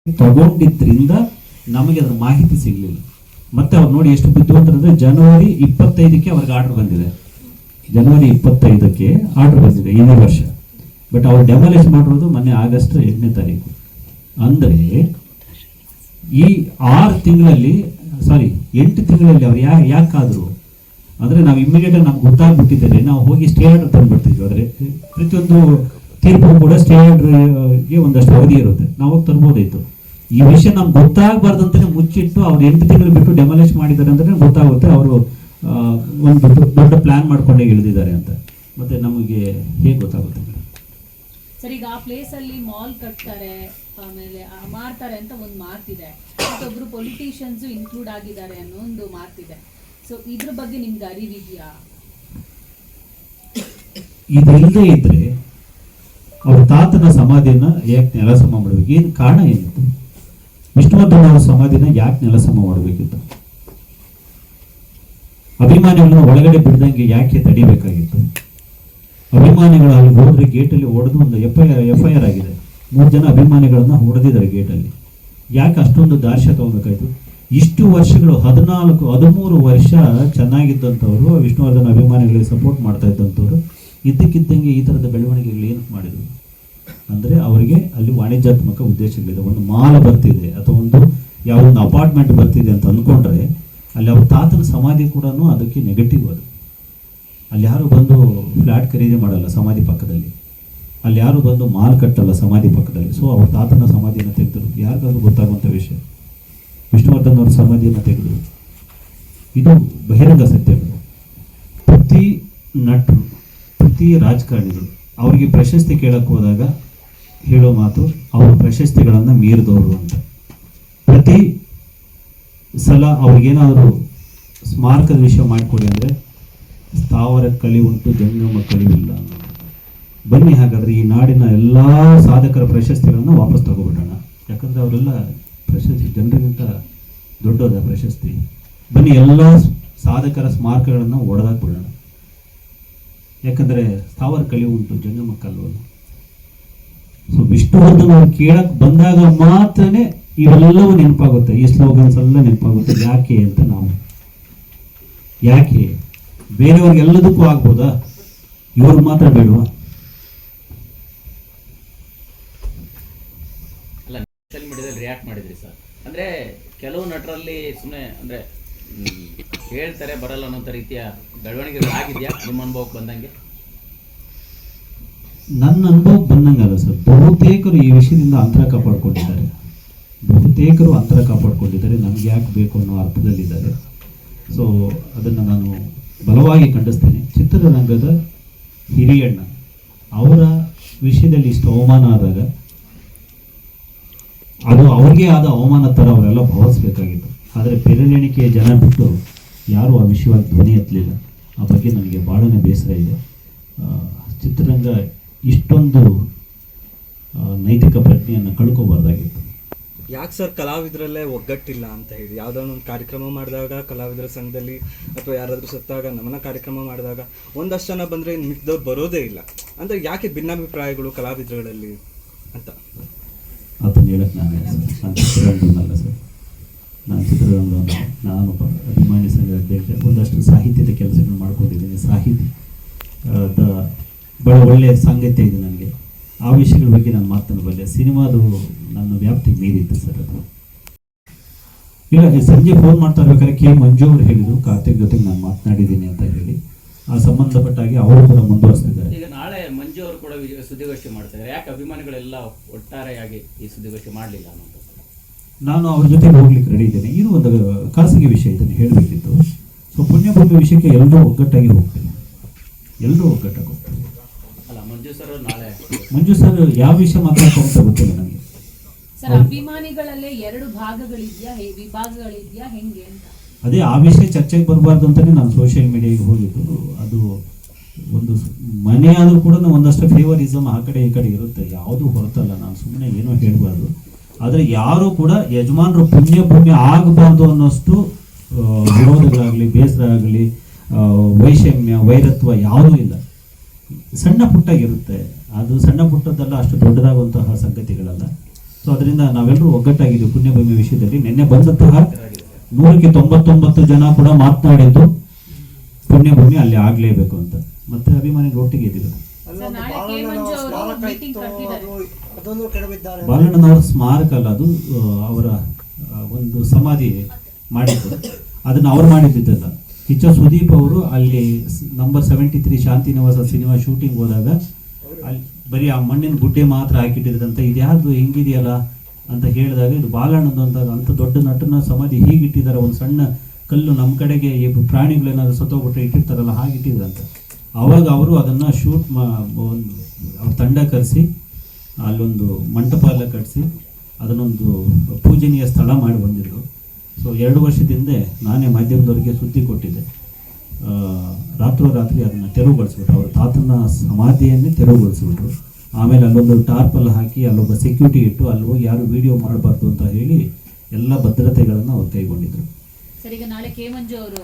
ತಗೊಂಡಿದ್ರಿಂದ ನಮಗೆ ಅದರ ಮಾಹಿತಿ ಸಿಗಲಿಲ್ಲ. ಮತ್ತೆ ಅವ್ರು ನೋಡಿ ಎಷ್ಟು ಬುದ್ಧಿವಂತರಂದ್ರೆ ಜನವರಿ 25ಕ್ಕೆ ಅವ್ರಿಗೆ ಆರ್ಡರ್ ಬಂದಿದೆ. ಜನವರಿ 25ಕ್ಕೆ ಆರ್ಡರ್ ಬಂದಿದೆ ಇದೇ ವರ್ಷ. ಬಟ್ ಅವ್ರು ಡೆಮಾಲಿಷ್ ಮಾಡಿರೋದು ಮೊನ್ನೆ ಆಗಸ್ಟ್ 8ನೇ ತಾರೀಕು. ಅಂದರೆ ಈ 8 ತಿಂಗಳಲ್ಲಿ ಅವ್ರು ಯಾಕಾದ್ರು ಅಂದರೆ ನಾವು ಇಮಿಡಿಯೇಟಾಗಿ ನಮ್ಗೆ ಗೊತ್ತಾಗ್ಬಿಟ್ಟಿದ್ದಾರೆ, ನಾವು ಹೋಗಿ ಸ್ಟೇ ಆರ್ಡರ್ ತಂದುಬಿಡ್ತೀವಿ. ಆದರೆ ಪ್ರತಿಯೊಂದು ತೀರ್ಪು ಕೂಡ ಸ್ಟೇ ಆರ್ಡರ್ಗೆ ಒಂದಷ್ಟು ಅವಧಿ ಇರುತ್ತೆ, ನಾವು ಹೋಗಿ ತರ್ಬೋದಾಯಿತು. ಈ ವಿಷಯ ನಮ್ಗೆ ಗೊತ್ತಾಗಬಾರ್ದಂತಾನೆ ಮುಚ್ಚಿಟ್ಟು ಅವ್ರು 8 ತಿಂಗಳು ಬಿಟ್ಟು ಡೆಮಾಲಿಷ್ ಮಾಡಿದ್ದಾರೆ ಅಂದ್ರೆ ಗೊತ್ತಾಗುತ್ತೆ ಅವರು ಒಂದು ದೊಡ್ಡ ಪ್ಲಾನ್ ಮಾಡ್ಕೊಂಡೇ ಇಳಿದಿದ್ದಾರೆ ಅಂತ. ಮತ್ತೆ ನಮಗೆ ಹೇಗೆ ಗೊತ್ತಾಗುತ್ತೆ ಸರ್? ಈಗ ಆ ಪ್ಲೇಸ್ ಅಲ್ಲಿ ಮಾಲ್ ಕಟ್ತಾರೆ, ಆಮೇಲೆ ಮಾರ್ತಾರೆ ಅಂತ ಒಂದು ಮಾತಿದೆ, ಮತ್ತೊಬ್ರು ಪೊಲಿಟಿಷಿಯನ್ಸ್ ಇನ್ಕ್ಲೂಡ್ ಆಗಿದ್ದಾರೆ ಅನ್ನೋ ಒಂದು ಮಾತಿದೆ. ಸೊ ಇದ್ರ ಬಗ್ಗೆ ನಿಮ್ಗೆ ಅರಿವಿದೆಯಾ? ಇದಿಲ್ಲದೆ ಇದ್ರೆ ಅವ್ರ ತಾತನ ಸಮಾಧಿಯನ್ನ ಯಾಕೆ ನೆಲಸಮ ಮಾಡಬೇಕು? ಏನು ಕಾರಣ ಏನಿತ್ತು? ವಿಷ್ಣುವರ್ಧನ್ ಅವರ ಸಮಾಧಿನ ಯಾಕೆ ನೆಲಸಮ ಮಾಡಬೇಕಿತ್ತು? ಅಭಿಮಾನಿಗಳನ್ನ ಒಳಗಡೆ ಬಿಡ್ದಂಗೆ ಯಾಕೆ ತಡಿಬೇಕಾಗಿತ್ತು? ಅಭಿಮಾನಿಗಳು ಅಲ್ಲಿ ಹೋದ್ರೆ ಗೇಟಲ್ಲಿ ಹೊಡೆದು ಒಂದು FIR ಆಗಿದೆ. 3 ಜನ ಅಭಿಮಾನಿಗಳನ್ನ ಹೊಡೆದಿದ್ದಾರೆ ಗೇಟಲ್ಲಿ. ಯಾಕೆ ಅಷ್ಟೊಂದು ದಾರ್ಶ್ಯ ತಗೋಬೇಕಾಯ್ತು? ಇಷ್ಟು ವರ್ಷಗಳು 13 ವರ್ಷ ಚೆನ್ನಾಗಿದ್ದಂಥವ್ರು, ವಿಷ್ಣುವರ್ಧನ್ ಅಭಿಮಾನಿಗಳಿಗೆ ಸಪೋರ್ಟ್ ಮಾಡ್ತಾ ಇದ್ದಂಥವ್ರು ಇದ್ದಕ್ಕಿದ್ದಂಗೆ ಈ ಥರದ ಬೆಳವಣಿಗೆಗಳು ಏನು ಮಾಡಿದ್ರು ಅಂದರೆ ಅವರಿಗೆ ಅಲ್ಲಿ ವಾಣಿಜ್ಯಾತ್ಮಕ ಉದ್ದೇಶಗಳಿದೆ. ಒಂದು ಮಾಲ್ ಬರ್ತಿದೆ ಅಥವಾ ಯಾವುದೊಂದು ಅಪಾರ್ಟ್ಮೆಂಟ್ ಬರ್ತಿದೆ ಅಂತ ಅಂದ್ಕೊಂಡ್ರೆ ಅಲ್ಲಿ ಅವ್ರ ತಾತನ ಸಮಾಧಿ ಕೂಡ ಅದಕ್ಕೆ ನೆಗೆಟಿವ್. ಅದು ಅಲ್ಲಿ ಯಾರು ಬಂದು ಫ್ಲ್ಯಾಟ್ ಖರೀದಿ ಮಾಡಲ್ಲ ಸಮಾಧಿ ಪಕ್ಕದಲ್ಲಿ, ಅಲ್ಲಿ ಯಾರು ಬಂದು ಮಾಲ್ ಕಟ್ಟಲ್ಲ ಸಮಾಧಿ ಪಕ್ಕದಲ್ಲಿ. ಸೊ ಅವ್ರ ತಾತನ ಸಮಾಧಿಯನ್ನು ತೆಗೆದರು. ಯಾರಿಗಾದ್ರೂ ಗೊತ್ತಾಗುವಂಥ ವಿಷಯ, ವಿಷ್ಣುವರ್ಧನ್ ಅವ್ರ ಸಮಾಧಿಯನ್ನು ತೆಗೆದರು. ಇದು ಬಹಿರಂಗ ಸತ್ಯಗಳು. ಪ್ರತಿ ನಟರು, ಪ್ರತಿ ರಾಜಕಾರಣಿಗಳು ಅವರಿಗೆ ಪ್ರಶಸ್ತಿ ಕೇಳಕ್ಕೆ ಹೋದಾಗ ಹೇಳೋ ಮಾತು ಅವರ ಪ್ರಶಸ್ತಿಗಳನ್ನು ಮೀರಿದವರು ಅಂತ. ಪ್ರತಿ ಸಲ ಅವ್ರಿಗೇನಾದರೂ ಸ್ಮಾರಕದ ವಿಷಯ ಮಾಡಿಕೊಡಿ ಅಂದರೆ ಸ್ಥಾವರ ಕಳಿ ಉಂಟು, ಜಂಗಮ ಕಳಿವಿಲ್ಲ. ಬನ್ನಿ ಹಾಗಾದರೆ ಈ ನಾಡಿನ ಎಲ್ಲ ಸಾಧಕರ ಪ್ರಶಸ್ತಿಗಳನ್ನು ವಾಪಸ್ ತಗೋಬಿಡೋಣ. ಯಾಕಂದರೆ ಅವರೆಲ್ಲ ಪ್ರಶಸ್ತಿ ಜನರಿಗಿಂತ ದೊಡ್ಡದ ಪ್ರಶಸ್ತಿ. ಬನ್ನಿ ಎಲ್ಲ ಸಾಧಕರ ಸ್ಮಾರಕಗಳನ್ನು ಒಡೆದಾಕ್ಬಿಡೋಣ. ಯಾಕಂದರೆ ಸ್ಥಾವರ ಕಳಿ ಉಂಟು, ಜಂಗಮ ಕಲ್ವಲ್ಲ. ಸೊ ವಿಷ್ಣುವರ್ಧನ್ ಅವ್ರು ಕೇಳಕ್ಕೆ ಬಂದಾಗ ಮಾತ್ರನೇ ಇವೆಲ್ಲವೂ ನೆನಪಾಗುತ್ತೆ, ಈ ಸ್ಲೋಗನ್ಸ್ ಎಲ್ಲ ನೆನಪಾಗುತ್ತೆ. ಯಾಕೆ ಅಂತ ನಾವು ಯಾಕೆ ಬೇರೆಯವ್ರಿಗೆಲ್ಲದಕ್ಕೂ ಆಗ್ಬೋದಾ, ಇವ್ರಿಗೆ ಮಾತ್ರ ಬೇಡವಾ? ಅಲ್ಲ, ಸೋಷಿಯಲ್ ಮೀಡಿಯಾದಲ್ಲಿ ರಿಯಾಕ್ಟ್ ಮಾಡಿದ್ರಿ ಸರ್. ಅಂದರೆ ಕೆಲವು ನಟರಲ್ಲಿ ಸುಮ್ಮನೆ ಅಂದರೆ ಹೇಳ್ತಾರೆ ಬರಲ್ಲ ಅನ್ನೋಂಥ ರೀತಿಯ ಬೆಳವಣಿಗೆಗಳು ಆಗಿದೆಯಾ ನಿಮ್ಮ ಅನುಭವಕ್ಕೆ ಬಂದಂಗೆ? ನನ್ನ ಅನುಭವಕ್ಕೆ ಬಂದಂಗಲ್ಲ ಸರ್. ಬಹುತೇಕರು ಈ ವಿಷಯದಿಂದ ಅಂತರ ಕಾಪಾಡ್ಕೊಂಡಿದ್ದಾರೆ. ನಮ್ಗೆ ಯಾಕೆ ಬೇಕು ಅನ್ನೋ ಅರ್ಥದಲ್ಲಿದ್ದಾರೆ. ಸೊ ಅದನ್ನು ನಾನು ಬಲವಾಗಿ ಖಂಡಿಸ್ತೇನೆ. ಚಿತ್ರರಂಗದ ಹಿರಿಯಣ್ಣ ಅವರ ವಿಷಯದಲ್ಲಿ ಇಷ್ಟು ಅವಮಾನ ಆದಾಗ ಅದು ಅವ್ರಿಗೆ ಆದ ಅವಮಾನ ಥರ ಅವರೆಲ್ಲ ಭಾವಿಸ್ಬೇಕಾಗಿತ್ತು. ಆದರೆ ಬೆರಳೆಣಿಕೆಯ ಜನ ಬಿಟ್ಟು ಯಾರೂ ಆ ವಿಷಯವಾಗಿ ಧ್ವನಿ ಎತ್ತಲಿಲ್ಲ. ಆ ಬಗ್ಗೆ ನನಗೆ ಭಾಳನೇ ಬೇಸರ ಇದೆ. ಚಿತ್ರರಂಗ ಇಷ್ಟೊಂದು ನೈತಿಕ ಪ್ರಜ್ಞೆಯನ್ನು ಕಳ್ಕೋಬಾರ್ದಾಗಿತ್ತು. ಯಾಕೆ ಸರ್ ಕಲಾವಿದರಲ್ಲೇ ಒಗ್ಗಟ್ಟಿಲ್ಲ ಅಂತ ಹೇಳಿ ಯಾವುದಾದ್ರು ಒಂದು ಕಾರ್ಯಕ್ರಮ ಮಾಡಿದಾಗ ಕಲಾವಿದರ ಸಂಘದಲ್ಲಿ ಅಥವಾ ಯಾರಾದರೂ ಸತ್ತಾಗ ನಮನ ಕಾರ್ಯಕ್ರಮ ಮಾಡಿದಾಗ ಒಂದಷ್ಟು ಜನ ಬಂದರೆ ಮಿಕ್ದವ್ರು ಬರೋದೇ ಇಲ್ಲ. ಅಂದರೆ ಯಾಕೆ ಭಿನ್ನಾಭಿಪ್ರಾಯಗಳು ಕಲಾವಿದರುಗಳಲ್ಲಿ ಅಂತ ಅದನ್ನು ಹೇಳಕ್ಕೆ ನಾನು ಚಿತ್ರರಂಗನಲ್ಲ ಸರ್. ಚಿತ್ರರಂಗವನ್ನು ನಾನು ಅಭಿಮಾನಿ ಸಂಘ ಅಧ್ಯಕ್ಷ, ಒಂದಷ್ಟು ಸಾಹಿತ್ಯದ ಕೆಲಸಗಳು ಮಾಡ್ಕೊಂಡಿದ್ದೀನಿ. ಸಾಹಿತಿ ಭಾಳ ಒಳ್ಳೆಯ ಸಾಂಗತ್ಯ ಇದೆ ನನಗೆ. ಆ ವಿಷಯಗಳ ಬಗ್ಗೆ ನಾನು ಮಾತನಾಡಬಲ್ಲೆ. ಸಿನಿಮಾದು ನನ್ನ ವ್ಯಾಪ್ತಿಗೆ ಮೀರಿತ್ತು ಸರ್. ಅದು ಇಲ್ಲ, ಸಂಜೆ ಫೋನ್ ಮಾಡ್ತಾ ಇರ್ಬೇಕಾದ್ರೆ ಕೆ ಮಂಜು ಅವರು ಹೇಳಿದರು ಕಾರ್ತಿಕ್ ಜೊತೆಗೆ ನಾನು ಮಾತನಾಡಿದ್ದೀನಿ ಅಂತ ಹೇಳಿ. ಆ ಸಂಬಂಧಪಟ್ಟಾಗಿ ಅವರು ಕೂಡ ಮುಂದುವರಿಸ್ತಿದ್ದಾರೆ. ಈಗ ನಾಳೆ ಮಂಜು ಅವರು ಕೂಡ ಸುದ್ದಿಗೋಷ್ಠಿ ಮಾಡ್ತಿದ್ದಾರೆ. ಯಾಕೆ ಅಭಿಮಾನಿಗಳೆಲ್ಲ ಒಟ್ಟಾರೆಯಾಗಿ ಈ ಸುದ್ದಿಗೋಷ್ಠಿ ಮಾಡಲಿಲ್ಲ ಅನ್ನೋದು? ನಾನು ಅವ್ರ ಜೊತೆಗೆ ಹೋಗ್ಲಿಕ್ಕೆ ರೆಡಿ ಇದ್ದೇನೆ. ಇದು ಒಂದು ಖಾಸಗಿ ವಿಷಯ, ಇದನ್ನು ಹೇಳಬೇಕಿತ್ತು. ಸೊ ಪುಣ್ಯಭೂಮಿ ವಿಷಯಕ್ಕೆ ಎಲ್ಲರೂ ಒಗ್ಗಟ್ಟಾಗಿ ಹೋಗ್ತೇನೆ, ಎಲ್ಲರೂ ಒಗ್ಗಟ್ಟಾಗಿ ಹೋಗ್ತೇವೆ. ಅಲ್ಲ, ಮಂಜು ಸರ್ ಯಾವ ವಿಷಯ ಮಾತಾಡ್ತಾರೆ ಅಂತ ಗೊತ್ತಿಲ್ಲ ನನಗೆ. ಸರ್, ಅಭಿಮಾನಿಗಳಲ್ಲೇ 2 ಭಾಗಗಳಿದೆಯಾ, ವಿಭಾಗಗಳಿದೆಯಾ, ಹೆಂಗೆ ಅಂತ? ಅದೇ ಆ ವಿಷಯ ಚರ್ಚೆಗೆ ಬರಬಾರ್ದು ಅಂತಲೇ ನಾನು ಸೋಷಿಯಲ್ ಮೀಡಿಯಾಗೆ ಹೋಗಿದ್ದು. ಅದು ಒಂದು ಮನೆ ಆದರೂ ಕೂಡ ಒಂದಷ್ಟು ಫೇವರಿಸಮ್ ಆ ಕಡೆ ಈ ಕಡೆ ಇರುತ್ತೆ, ಯಾವುದೂ ಹೊರತಲ್ಲ. ನಾನು ಸುಮ್ಮನೆ ಏನೋ ಹೇಳಬಾರ್ದು. ಆದರೆ ಯಾರೂ ಕೂಡ ಯಜಮಾನರು ಪುಣ್ಯಭೂಮಿ ಆಗಬಾರ್ದು ಅನ್ನೋಷ್ಟು ವಿರೋಧಗಳಾಗಲಿ, ಬೇಸರ ಆಗಲಿ, ವೈಷಮ್ಯ, ವೈರತ್ವ ಯಾವುದೂ ಇಲ್ಲ. ಸಣ್ಣ ಪುಟ್ಟಾಗಿರುತ್ತೆ. ಅದು ಸಣ್ಣ ಪುಟ್ಟದ್ದೆಲ್ಲ, ಅಷ್ಟು ದೊಡ್ಡದಾಗುವಂತಹ ಸಂಗತಿಗಳಲ್ಲ. ಸೊ ಅದರಿಂದ ನಾವೆಲ್ಲರೂ ಒಗ್ಗಟ್ಟಾಗಿದ್ದೀವಿ ಪುಣ್ಯಭೂಮಿ ವಿಷಯದಲ್ಲಿ. ನಿನ್ನೆ ಬಂದಂತಹ 199 ಜನ ಕೂಡ ಮಾತನಾಡಿದ್ದು ಪುಣ್ಯಭೂಮಿ ಅಲ್ಲಿ ಆಗ್ಲೇಬೇಕು ಅಂತ. ಮತ್ತೆ ಅಭಿಮಾನಿಗಳು ಒಟ್ಟಿಗೆ ಇದ್ದೀವಿ. ಸರ್, ನಾಳೆ ಕೆ ಮಂಜು ಅವರು ಮೀಟಿಂಗ್ ಕರೆದಿದ್ದಾರೆ. ಬಾಲಣ್ಣನವರ ಸ್ಮಾರಕ ಅಲ್ಲ ಅದು, ಅವರ ಒಂದು ಸಮಾಧಿ ಮಾಡಿದ್ದು. ಅದನ್ನು ಅವ್ರು ಮಾಡಿದ್ದಲ್ಲ. ಕಿಚ್ಚ ಸುದೀಪ್ ಅವರು ಅಲ್ಲಿ ನಂಬರ್ 73 ಶಾಂತಿನಿವಾಸ ಸಿನಿಮಾ ಶೂಟಿಂಗ್ ಹೋದಾಗ ಅಲ್ಲಿ ಬರೀ ಆ ಮಣ್ಣಿನ ಗುಡ್ಡೆ ಮಾತ್ರ ಹಾಕಿಟ್ಟಿದ್ರಂತ. ಇದ್ಯಾವುದು ಹಿಂಗಿದೆಯಲ್ಲ ಅಂತ ಹೇಳಿದಾಗ ಇದು ಬಾಲಣ್ಣದು ಅಂತ. ಅಂಥ ದೊಡ್ಡ ನಟನ ಸಮಾಧಿ ಹೀಗಿಟ್ಟಿದ್ದಾರೆ, ಒಂದು ಸಣ್ಣ ಕಲ್ಲು ನಮ್ಮ ಕಡೆಗೆ ಈ ಪ್ರಾಣಿಗಳೇನಾದ್ರು ಸತ್ತೋಗ್ಬಿಟ್ರೆ ಇಟ್ಟಿರ್ತಾರಲ್ಲ ಹಾಗಿಟ್ಟಿದ್ರಂತ. ಆವಾಗ ಅವರು ಅದನ್ನು ಶೂಟ್ ಅವ್ರ ತಂಡ ಕರೆಸಿ ಅಲ್ಲೊಂದು ಮಂಟಪ ಎಲ್ಲ ಕಟ್ಟಿಸಿ ಅದನ್ನೊಂದು ಪೂಜನೀಯ ಸ್ಥಳ ಮಾಡಿ ಬಂದಿದ್ರು. ಸೊ 2 ವರ್ಷದಿಂದ ನಾನೇ ಮಾಧ್ಯಮದವರಿಗೆ ಸುದ್ದಿ ಕೊಟ್ಟಿದ್ದೆ. ರಾತ್ರೋರಾತ್ರಿ ಅದನ್ನು ತೆರವುಗೊಳಿಸ್ಬಿಟ್ರು. ಅವ್ರ ತಾತನ ಸಮಾಧಿಯನ್ನೇ ತೆರವುಗೊಳಿಸ್ಬಿಟ್ರು. ಆಮೇಲೆ ಅಲ್ಲೊಂದು ಟಾರ್ಪಲ್ ಹಾಕಿ ಅಲ್ಲೊಬ್ಬ ಸೆಕ್ಯೂರಿಟಿ ಇಟ್ಟು ಅಲ್ಲಿ ಹೋಗಿ ಯಾರು ವಿಡಿಯೋ ಮಾಡಬಾರ್ದು ಅಂತ ಹೇಳಿ ಎಲ್ಲ ಭದ್ರತೆಗಳನ್ನು ಅವ್ರು ಕೈಗೊಂಡಿದ್ರು. ಸರ್, ಈಗ ನಾಳೆ ಕೆ ಮಂಜು ಅವರು